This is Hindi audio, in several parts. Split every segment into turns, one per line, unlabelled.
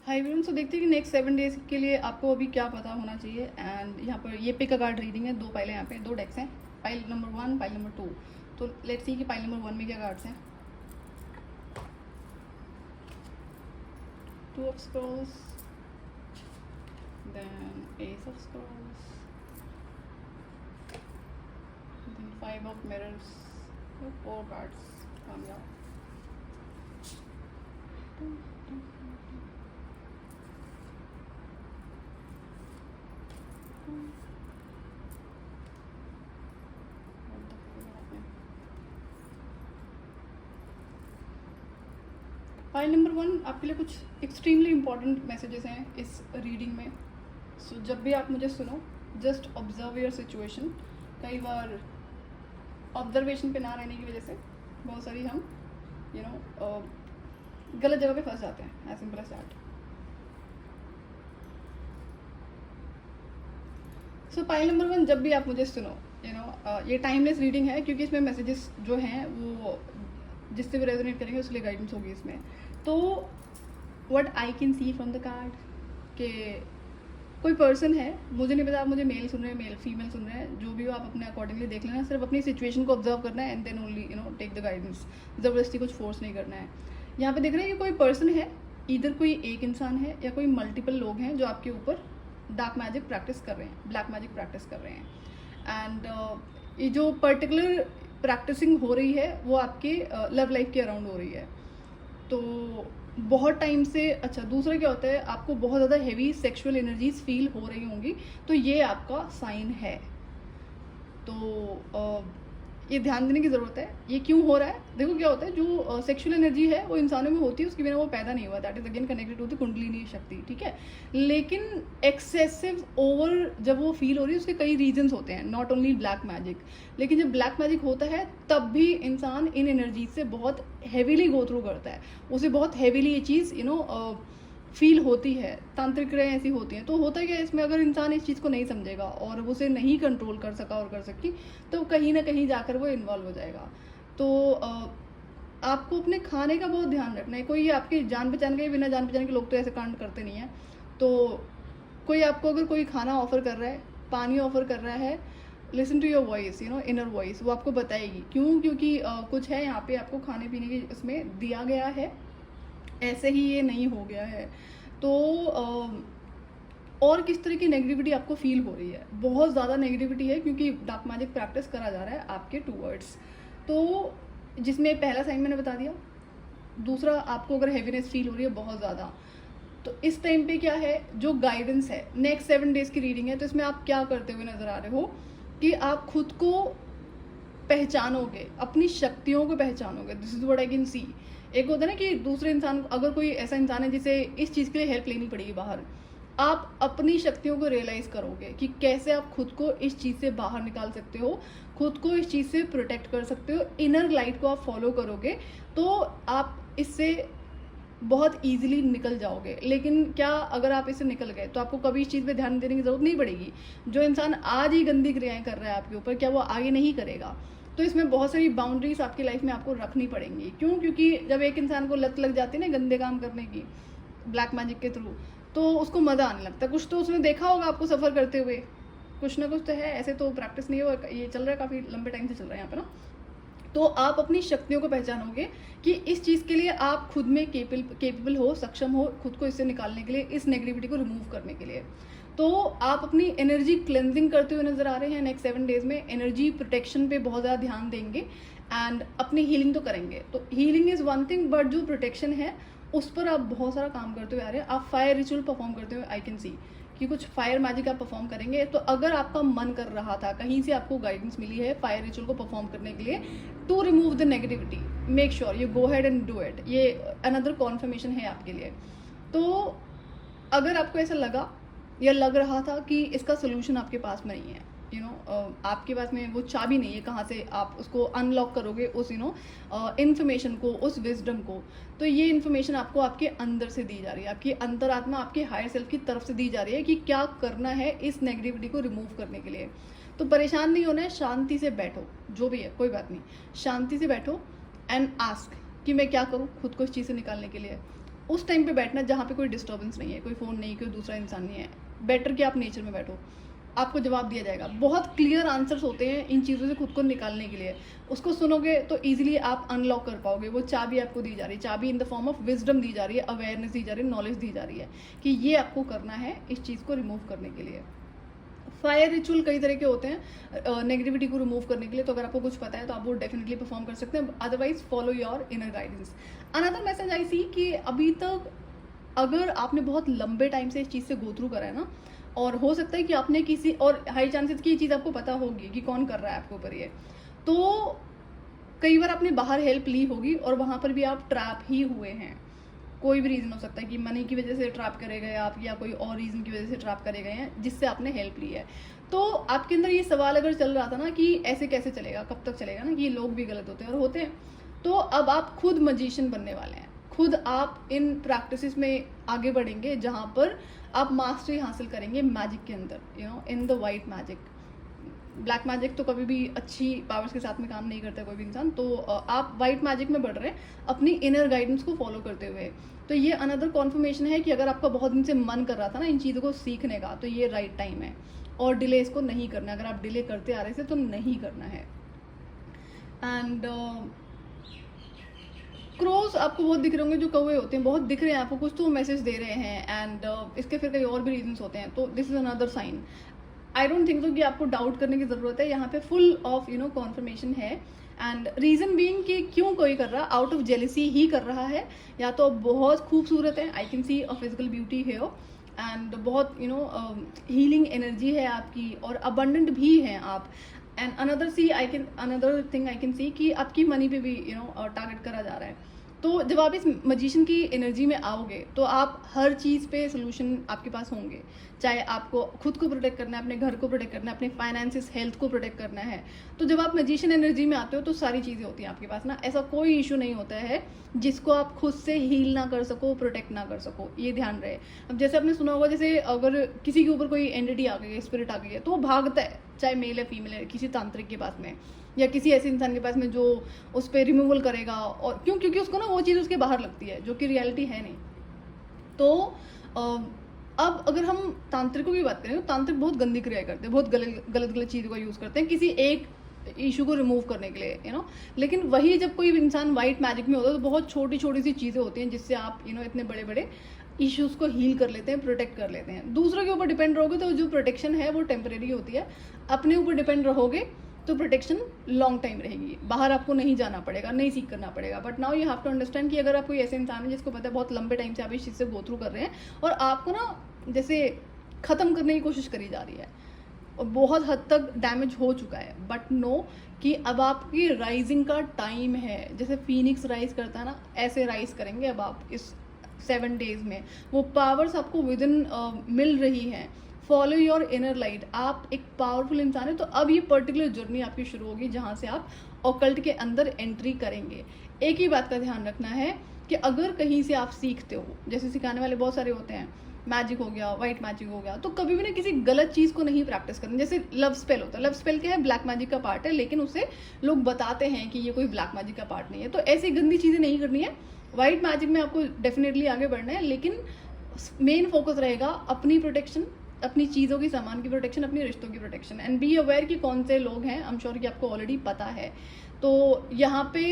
हाय एवरीवन, सो देखते हैं कि नेक्स्ट 7 डेज के लिए आपको अभी क्या पता होना चाहिए। एंड यहाँ पर ये पिक अ कार्ड रीडिंग है, दो पाइल यहाँ पे, दो डेक्स हैं, पाइल नंबर 1, पाइल नंबर 2। तो लेट्स सी कि पाइल नंबर 1 में क्या कार्ड्स हैं। 2 of scrolls, then ace of scrolls, then 5 of mirrors. 4 cards कामयाब। फाइल नंबर 1 आपके लिए कुछ एक्सट्रीमली इंपॉर्टेंट मैसेजेस हैं इस रीडिंग में। सो जब भी आप मुझे सुनो, जस्ट ऑब्जर्व योर सिचुएशन। कई बार ऑब्जर्वेशन पे ना रहने की वजह से बहुत सारी हम गलत जगह पे फंस जाते हैं। As simple as that. So pile number 1, जब भी आप मुझे सुनो, ये टाइमलेस रीडिंग है क्योंकि इसमें मैसेजेस जो हैं वो जिससे भी रेजोनेट करेंगे उसके लिए गाइडेंस होगी इसमें। तो what I can C from the card कि कोई पर्सन है, मुझे नहीं पता आप मुझे मेल सुन रहे हैं, मेल फीमेल सुन रहे हैं, जो भी हो आप अपने अकॉर्डिंगली देख लेना। सिर्फ अपनी सिचुएशन को ऑब्जर्व करना है and then only take the guidance. ज़बरदस्ती कुछ फोर्स नहीं करना है। यहाँ पे देख रहे हैं कि कोई पर्सन है, इधर कोई एक इंसान है या कोई मल्टीपल लोग हैं जो आपके ऊपर डार्क मैजिक प्रैक्टिस कर रहे हैं, ब्लैक मैजिक प्रैक्टिस कर रहे हैं। एंड ये जो पर्टिकुलर प्रैक्टिसिंग हो रही है वो आपके लव लाइफ के अराउंड हो रही है। तो बहुत टाइम से, अच्छा दूसरा क्या होता है, आपको बहुत ज़्यादा हैवी सेक्सुअल एनर्जीज फील हो रही होंगी, तो ये आपका साइन है। तो ये ध्यान देने की ज़रूरत है ये क्यों हो रहा है। देखो क्या होता है, जो सेक्सुअल एनर्जी है वो इंसानों में होती है, उसके बिना वो पैदा नहीं हुआ। That is again connected to the kundalini shakti, ठीक है। लेकिन एक्सेसिव ओवर जब वो फील हो रही है उसके कई रीजंस होते हैं, नॉट ओनली ब्लैक मैजिक। लेकिन जब ब्लैक मैजिक होता है तब भी इंसान इन एनर्जी से बहुत हैवीली गो थ्रू करता है, उसे बहुत हैवीली ये चीज़ फील होती है। तांत्रिक क्रियाएं ऐसी होती हैं। तो होता क्या है इसमें, अगर इंसान इस चीज़ को नहीं समझेगा और उसे नहीं कंट्रोल कर सका और कर सकी, तो कहीं ना कहीं जाकर वो इन्वॉल्व हो जाएगा। तो आपको अपने खाने का बहुत ध्यान रखना है। कोई आपकी जान पहचान के, बिना जान पहचान के लोग तो ऐसे कांड करते नहीं हैं। तो कोई आपको अगर कोई खाना ऑफर कर रहा है, पानी ऑफर कर रहा है, listen to your voice, inner voice, वो आपको बताएगी। क्यों? क्योंकि कुछ है यहाँ पे आपको खाने पीने की इसमें दिया गया है, ऐसे ही ये नहीं हो गया है। तो और किस तरह की नेगेटिविटी आपको फील हो रही है, बहुत ज़्यादा नेगेटिविटी है क्योंकि डार्क मैजिक प्रैक्टिस करा जा रहा है आपके टूवर्ड्स। तो जिसमें पहला साइन मैंने बता दिया, दूसरा आपको अगर हैवीनेस फील हो रही है बहुत ज़्यादा, तो इस टाइम पे क्या है, जो गाइडेंस है, नेक्स्ट 7 डेज की रीडिंग है, तो इसमें आप क्या करते हुए नजर आ रहे हो कि आप खुद को पहचानोगे, अपनी शक्तियों को पहचानोगे। This is what I can see. एक होता है ना कि दूसरे इंसान, अगर कोई ऐसा इंसान है जिसे इस चीज़ के लिए हेल्प लेनी पड़ेगी बाहर, आप अपनी शक्तियों को रियलाइज करोगे कि कैसे आप खुद को इस चीज़ से बाहर निकाल सकते हो, खुद को इस चीज़ से प्रोटेक्ट कर सकते हो। इनर लाइट को आप फॉलो करोगे तो आप इससे बहुत ईजिली निकल जाओगे। लेकिन क्या, अगर आप इससे निकल गए तो आपको कभी इस चीज़ पे ध्यान देने की ज़रूरत नहीं पड़ेगी। जो इंसान आज ही गंदी क्रियाएं कर रहा है आपके ऊपर, क्या वो आगे नहीं करेगा? तो इसमें बहुत सारी बाउंड्रीज आपकी लाइफ में आपको रखनी पड़ेंगी। क्यों? क्योंकि जब एक इंसान को लत लग जाती है ना गंदे काम करने की ब्लैक मैजिक के थ्रू, तो उसको मज़ा आने लगता है। कुछ तो उसने देखा होगा आपको सफ़र करते हुए, कुछ ना कुछ तो है। ऐसे तो प्रैक्टिस नहीं हो, ये चल रहा है, काफ़ी लंबे टाइम से चल रहा है यहाँ पे ना। तो आप अपनी शक्तियों को पहचानोगे कि इस चीज़ के लिए आप खुद में केपेबल हो, सक्षम हो, खुद को इससे निकालने के लिए, इस नेगेटिविटी को रिमूव करने के लिए। तो आप अपनी एनर्जी क्लेंजिंग करते हुए नजर आ रहे हैं नेक्स्ट 7 डेज में। एनर्जी प्रोटेक्शन पे बहुत ज़्यादा ध्यान देंगे एंड अपनी हीलिंग तो करेंगे। तो healing is one thing, but जो प्रोटेक्शन है उस पर आप बहुत सारा काम करते हुए आ रहे हैं। आप फायर रिचुअल परफॉर्म करते हुए आई कैन सी कि कुछ फायर मैजिक आप परफॉर्म करेंगे। तो अगर आपका मन कर रहा था, कहीं से आपको गाइडेंस मिली है फायर रिचुअल को परफॉर्म करने के लिए to remove the negativity, make sure you go head and do it. ये अनदर कॉन्फर्मेशन है आपके लिए। तो अगर आपको ऐसा लगा या लग रहा था कि इसका सोल्यूशन आपके पास में नहीं है, आपके पास में वो चाबी नहीं है, कहाँ से आप उसको अनलॉक करोगे उस इन्फॉर्मेशन को, उस विजडम को, तो ये इन्फॉर्मेशन आपको आपके अंदर से दी जा रही है, आपकी अंतरात्मा, आपके हायर सेल्फ की तरफ से दी जा रही है कि क्या करना है इस नेगेटिविटी को रिमूव करने के लिए। तो परेशान नहीं होना है, शांति से बैठो, जो भी है कोई बात नहीं, शांति से बैठो एंड आस्क कि मैं क्या करूँ खुद को इस चीज़ से निकालने के लिए। उस टाइम पे बैठना जहाँ पे कोई डिस्टर्बेंस नहीं है, कोई फ़ोन नहीं, कोई दूसरा इंसान नहीं है। बेटर कि आप नेचर में बैठो, आपको जवाब दिया जाएगा। बहुत क्लियर आंसर्स होते हैं इन चीज़ों से खुद को निकालने के लिए। उसको सुनोगे तो ईजिली आप अनलॉक कर पाओगे। वो चाबी आपको दी जा रही है, चाबी in the form of wisdom दी जा रही है, अवेयरनेस दी जा रही है, नॉलेज दी जा रही है कि ये आपको करना है इस चीज़ को रिमूव करने के लिए। फायर रिचुअल कई तरह के होते हैं नेगेटिविटी को रिमूव करने के लिए, तो अगर आपको कुछ पता है तो आप वो डेफिनेटली परफॉर्म कर सकते हैं। Otherwise follow your inner guidance. Another message I see कि अभी तक अगर आपने बहुत लंबे टाइम से इस चीज़ से गो थ्रू करा है ना, और हो सकता है कि आपने किसी और हाई चांसेस की ये चीज़ आपको पता होगी कि कौन कर रहा है आपके ऊपर ये, तो कई बार आपने बाहर हेल्प ली होगी और वहाँ पर भी आप ट्रैप ही हुए हैं। कोई भी रीज़न हो सकता है कि मनी की वजह से ट्रैप करे गए आप, या कोई और रीज़न की वजह से ट्रैप करे गए हैं जिससे आपने हेल्प ली है। तो आपके अंदर ये सवाल अगर चल रहा था ना कि ऐसे कैसे चलेगा, कब तक चलेगा ना, कि ये लोग भी गलत होते हैं और होते हैं, तो अब आप खुद मजिशियन बनने वाले हैं। खुद आप इन प्रैक्टिसेस में आगे बढ़ेंगे जहाँ पर आप मास्टरी हासिल करेंगे मैजिक के अंदर, in the white magic. Black magic तो कभी भी अच्छी पावर्स के साथ में काम नहीं करता कोई भी इंसान, तो आप वाइट मैजिक में बढ़ रहे हैं अपनी इनर गाइडेंस को फॉलो करते हुए। तो ये अनदर कॉन्फर्मेशन है कि अगर आपका बहुत दिन से मन कर रहा था ना इन चीज़ों को सीखने का, तो ये राइट टाइम है और डिले इसको नहीं करना है। अगर आप डिले करते आ रहे थे तो नहीं करना है। एंड क्रोज आपको बहुत दिख रहे होंगे, जो कौवे होते हैं बहुत दिख रहे हैं आपको, कुछ तो मैसेज दे रहे हैं। एंड इसके फिर कई और भी रीजंस होते हैं, तो this is another sign. I don't think so कि आपको डाउट करने की ज़रूरत है, यहाँ पे फुल ऑफ कॉन्फर्मेशन है। एंड रीज़न बीइंग कि क्यों कोई कर रहा, आउट ऑफ जेलिसी ही कर रहा है, या तो बहुत खूबसूरत है, आई can C a physical beauty है, एंड बहुत हीलिंग एनर्जी है आपकी, और अबंडेंट भी हैं आप। And another thing I can सी कि आपकी मनी पे भी टारगेट करा जा रहा है। तो जब आप इस मजिशियन की एनर्जी में आओगे तो आप हर चीज़ पे सोल्यूशन आपके पास होंगे। चाहे आपको खुद को प्रोटेक्ट करना है, अपने घर को प्रोटेक्ट करना है, अपने फाइनेंसिस हेल्थ को प्रोटेक्ट करना है, तो जब आप मजिशियन एनर्जी में आते हो तो सारी चीज़ें होती हैं आपके पास ना। ऐसा कोई इशू नहीं होता है जिसको आप खुद से हील ना कर सको, प्रोटेक्ट ना कर सको, ये ध्यान रहे। अब जैसे आपने सुना होगा, जैसे अगर किसी के ऊपर कोई एंटिटी आ गई है, स्पिरिट आ गई है, तो वो भागता है, चाहे मेल है फीमेल है, किसी तांत्रिक के पास में या किसी ऐसे इंसान के पास में जो उस पर रिमूवल करेगा। और क्योंकि उसको ना वो चीज़ उसके बाहर लगती है जो कि रियलिटी है नहीं। तो अब अगर हम तांत्रिकों की बात करें तो तांत्रिक बहुत गंदी क्रिया करते हैं, बहुत गलत चीज़ों का यूज़ करते हैं किसी एक इशू को रिमूव करने के लिए, लेकिन वही जब कोई इंसान वाइट मैजिक में होता है तो बहुत छोटी छोटी सी चीज़ें होती हैं जिससे आप इतने बड़े बड़े इश्यूज़ को हील कर लेते हैं, प्रोटेक्ट कर लेते हैं। दूसरों के ऊपर डिपेंड रहोगे तो जो प्रोटेक्शन है वो टेम्परेरी होती है, अपने ऊपर डिपेंड रहोगे तो प्रोटेक्शन लॉन्ग टाइम रहेगी। बाहर आपको नहीं जाना पड़ेगा, नहीं सीख करना पड़ेगा। But now you have to understand कि अगर आप कोई ऐसे इंसान है जिसको पता है बहुत लंबे टाइम से आप इस चीज़ से गो थ्रू कर रहे हैं और आपको ना जैसे ख़त्म करने की कोशिश करी जा रही है और बहुत हद तक डैमेज हो चुका है, बट नो कि अब आपकी राइजिंग का टाइम है। जैसे फीनिक्स राइज करता है ना, ऐसे राइज करेंगे अब आप इस 7 डेज में। वो पावर्स आपको विद इन मिल रही हैं। Follow your inner light. आप एक पावरफुल इंसान है, तो अब ये पर्टिकुलर जर्नी आपकी शुरू होगी जहाँ से आप ऑकल्ट के अंदर एंट्री करेंगे। एक ही बात का ध्यान रखना है कि अगर कहीं से आप सीखते हो, जैसे सिखाने वाले बहुत सारे होते हैं, मैजिक हो गया, वाइट मैजिक हो गया, तो कभी भी ना किसी गलत चीज़ को नहीं प्रैक्टिस करना। जैसे लव स्पेल होता है, लव स्पेल क्या है, ब्लैक मैजिक का पार्ट है, लेकिन उसे लोग बताते हैं कि ये कोई ब्लैक मैजिक का पार्ट नहीं है। तो ऐसी गंदी चीज़ें नहीं करनी है। वाइट मैजिक में आपको डेफिनेटली आगे बढ़ना है, लेकिन मेन फोकस रहेगा अपनी प्रोटेक्शन, अपनी चीज़ों की, सामान की प्रोटेक्शन, अपनी रिश्तों की प्रोटेक्शन। एंड बी अवेयर कि कौन से लोग हैं, आई एम श्योर कि आपको ऑलरेडी पता है। तो यहाँ पे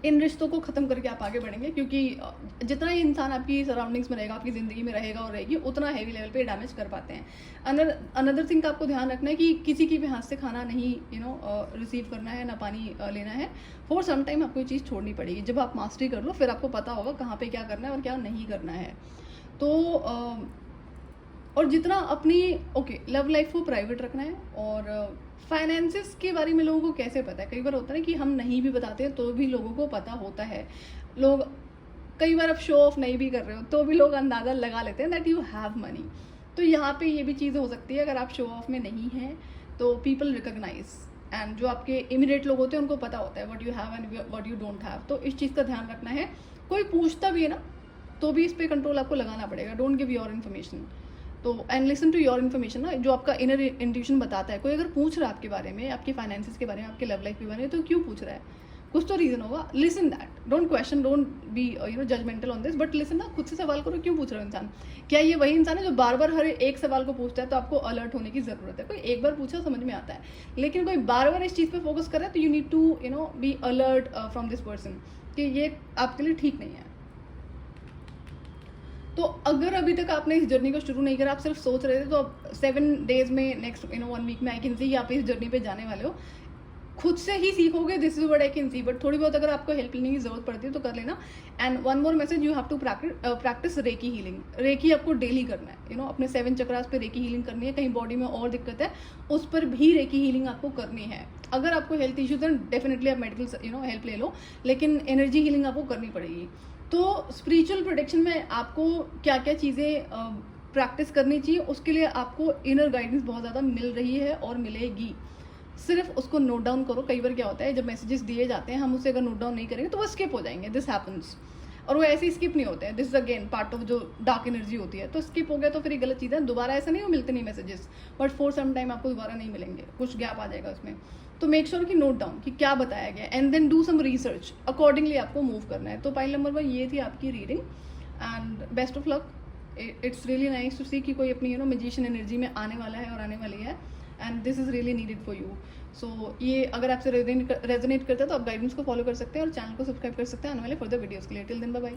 इन रिश्तों को ख़त्म करके आप आगे बढ़ेंगे, क्योंकि जितना ये इंसान आपकी सराउंडिंग्स में रहेगा, आपकी ज़िंदगी में रहेगा और रहेगी, उतना हैवी लेवल पे डैमेज कर पाते हैं। अनदर थिंग का आपको ध्यान रखना है कि किसी की भी हाथ से खाना नहीं रिसीव करना है, ना पानी लेना है। फॉर सम टाइम आपको ये चीज़ छोड़नी पड़ेगी। जब आप मास्टरी कर लो फिर आपको पता होगा कहाँ पर क्या करना है और क्या नहीं करना है। तो और जितना अपनी लव लाइफ को प्राइवेट रखना है। और फाइनेंसिस के बारे में लोगों को कैसे पता है, कई बार होता है ना कि हम नहीं भी बताते हैं तो भी लोगों को पता होता है। लोग कई बार आप शो ऑफ नहीं भी कर रहे हो तो भी लोग अंदाज़ा लगा लेते हैं दैट यू हैव मनी। तो यहाँ पे ये भी चीज़ हो सकती है, अगर आप शो ऑफ में नहीं हैं तो पीपल रिकॉग्नाइज, एंड जो आपके इमीडिएट लोग होते हैं उनको पता होता है what you have and what you don't have. तो इस चीज़ का ध्यान रखना है। कोई पूछता भी है ना तो भी इस पर कंट्रोल आपको लगाना पड़ेगा। Don't give your information. तो and listen to your information ना, जो आपका इनर इंट्यूशन बताता है। कोई अगर पूछ रहा है आपके बारे में, आपके फाइनेंसिस के बारे में, आपके लव लाइफ के बारे में, तो क्यों पूछ रहा है? कुछ तो रीज़न होगा, listen that, don't question, don't be judgemental on this, but listen ना, खुद से सवाल करो, क्यों पूछ रहे हो इंसान, क्या ये वही इंसान है जो बार बार हर एक सवाल को पूछता है, तो आपको अलर्ट होने की ज़रूरत है। कोई एक बार पूछा समझ में आता है, लेकिन कोई बार बार इस चीज़ पे फोकस कर रहा है, तो you need to be alert from this person कि ये आपके लिए ठीक नहीं है। तो अगर अभी तक आपने इस जर्नी को शुरू नहीं करा, आप सिर्फ सोच रहे थे, तो अब 7 डेज में, नेक्स्ट 1 वीक में आई कैन सी आप इस जर्नी पे जाने वाले हो, खुद से ही सीखोगे, this is what I can C, but थोड़ी बहुत अगर आपको हेल्प लेने की जरूरत पड़ती है तो कर लेना। And one more message, you have to practise reiki healing. Reiki आपको डेली करना है, अपने 7 चक्रास पे रेकी हीलिंग करनी है। कहीं बॉडी में और दिक्कत है, उस पर भी रेकी हीलिंग आपको करनी है। अगर आपको हेल्थ इश्यूज है, डेफिनेटली आप मेडिकल हेल्प ले लो, लेकिन एनर्जी हीलिंग आपको करनी पड़ेगी। तो स्पिरिचुअल प्रोटेक्शन में आपको क्या क्या चीज़ें प्रैक्टिस करनी चाहिए, उसके लिए आपको इनर गाइडेंस बहुत ज़्यादा मिल रही है और मिलेगी। सिर्फ उसको नोट डाउन करो। कई बार क्या होता है, जब मैसेजेस दिए जाते हैं, हम उसे अगर नोट डाउन नहीं करेंगे तो वो स्किप हो जाएंगे, दिस हैपन्स। और वो ऐसे ही स्किप नहीं होते हैं, this is again part of जो डार्क एनर्जी होती है। तो स्किप हो गया तो फिर ये गलत चीज़ है, दोबारा ऐसा नहीं, वो मिलते नहीं messages, but for some time आपको दोबारा नहीं मिलेंगे, कुछ गैप आ जाएगा उसमें। तो मेक श्योर कि नोट डाउन कि क्या बताया गया, and then do some research, accordingly आपको मूव करना है। तो पॉइंट नंबर 1 ये थी आपकी reading, and best of luck. It's really nice to see कि कोई अपनी मैजिशियन एनर्जी में आने वाला है और आने वाली है, and this is really needed for you. So ये अगर आपसे रेजोनेट करता है तो आप गाइडेंस को फॉलो कर सकते हैं और चैनल को सब्सक्राइब कर सकते हैं आने वाले फर्दर वीडियोज़ के लिए। Till then bye bye.